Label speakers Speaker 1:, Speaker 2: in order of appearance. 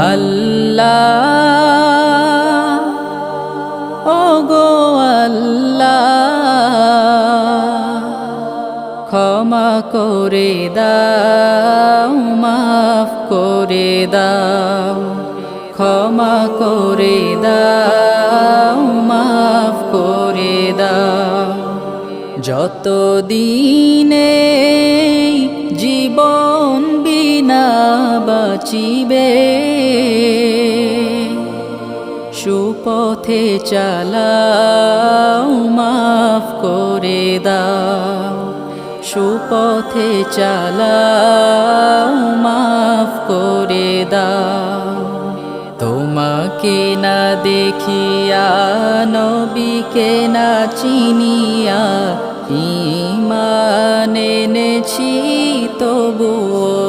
Speaker 1: আল্লাহ ওগো আল্লাহ ক্ষমা করে দাও মাফ করে দাও ক্ষমা করে দাও মাফ করে দাও যত দিনে জীবন বিনা বাঁচিবে সুপথে চালাও মাফ করে দাও সুপথে চালাও মাফ করে দাও তোমাকে না দেখিয়া নবীকে না চিনিয়া ঈমান এনেছি তবুও